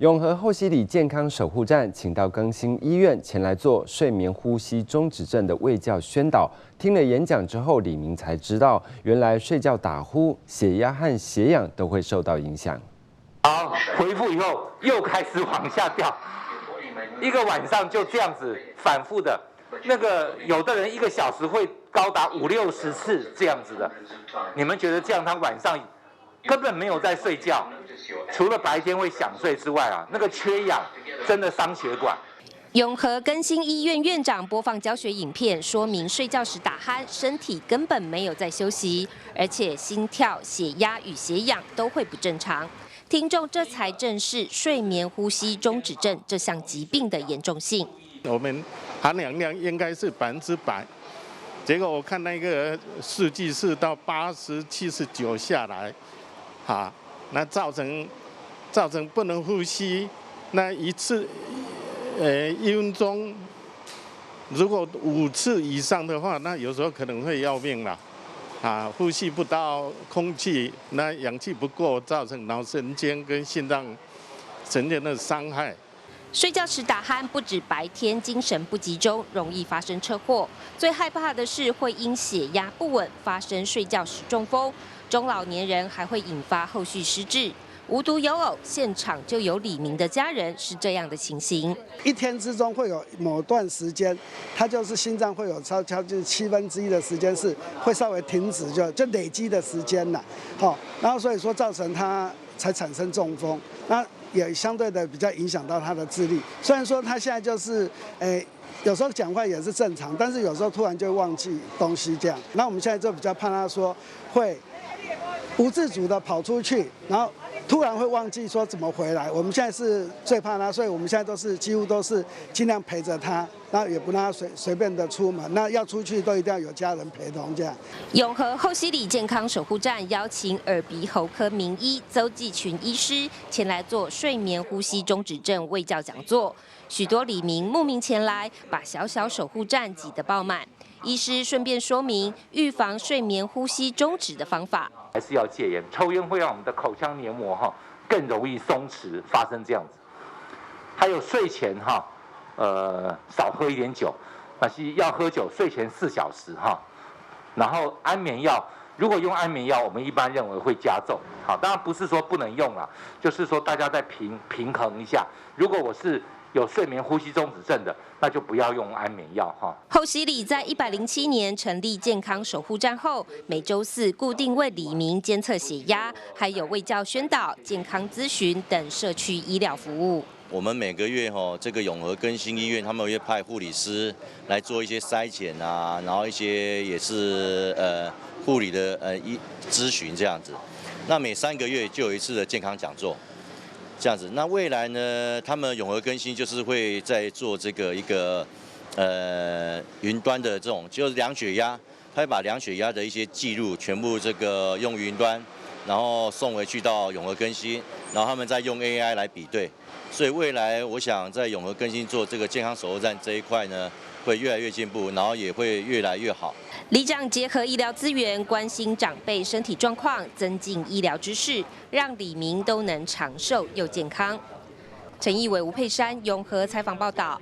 永和后溪里健康守护站请到更新医院前来做睡眠呼吸中止症的卫教宣导。听了演讲之后，李明才知道，原来睡觉打呼，血压和血氧都会受到影响。好，恢复以后又开始往下掉，一个晚上就这样子反复的。那个有的人1个小时会高达50-60次这样子的。你们觉得这样他晚上根本没有在睡觉？除了白天会想睡之外啊，那个缺氧真的伤血管。永和更新医院院长播放教学影片，说明睡觉时打鼾，身体根本没有在休息，而且心跳、血压与血氧都会不正常。听众这才正视睡眠呼吸中止症这项疾病的严重性。我们含氧量应该是100%，结果我看那个数据是到80、79下来，那造成不能呼吸，那一次1分钟，如果5次以上的话，那有时候可能会要命了。呼吸不到空气，那氧气不够，造成脑神经跟心脏神经的伤害。睡觉时打鼾不止白天精神不集中，容易发生车祸。最害怕的是会因血压不稳发生睡觉时中风，中老年人还会引发后续失智。无独有偶，现场就有李明的家人是这样的情形。一天之中会有某段时间，他就是心脏会有超近1/7的时间是会稍微停止，就累积的时间了。然后所以说造成他才产生中风，那也相对的比较影响到他的智力。虽然说他现在就是有时候讲话也是正常，但是有时候突然就会忘记东西这样。那我们现在就比较怕他说会不自主的跑出去，然后突然会忘记说怎么回来。我们现在是最怕他，所以我们现在几乎都是尽量陪着他，然后也不让他随便的出门。那要出去都一定要有家人陪同这样。永和后溪里健康守护站邀请耳鼻喉科名医邹继群医师前来做睡眠呼吸中止症卫教讲座，许多里民慕名前来，把小小守护站挤得爆满。医师顺便说明预防睡眠呼吸中止的方法。还是要戒烟，抽烟会让我们的口腔黏膜更容易松弛，发生这样子。还有睡前少喝一点酒，但是要喝酒睡前4小时然后安眠药，如果用安眠药，我们一般认为会加重。当然不是说不能用啦，就是说大家再平衡一下。如果我是有睡眠呼吸中止症的，那就不要用安眠药后溪里在107年成立健康守护站后，每周4固定为里民监测血压，还有卫教宣导、健康咨询等社区医疗服务。我们每个月这个永和更新医院他们会派护理师来做一些筛检啊，然后一些也是护理的咨询这样子。那每3个月就有一次的健康讲座。这样子，那未来呢？他们永和更新就是会在做这个一个云端的这种，就是量血压，他会把量血压的一些记录全部这个用云端，然后送回去到永和更新，然后他们再用 AI 来比对。所以未来我想在永和更新做这个健康守护站这一块呢，会越来越进步，然后也会越来越好。里长结合医疗资源，关心长辈身体状况，增进医疗知识，让里民都能长寿又健康。陈义伟、吴佩珊，永和采访报道。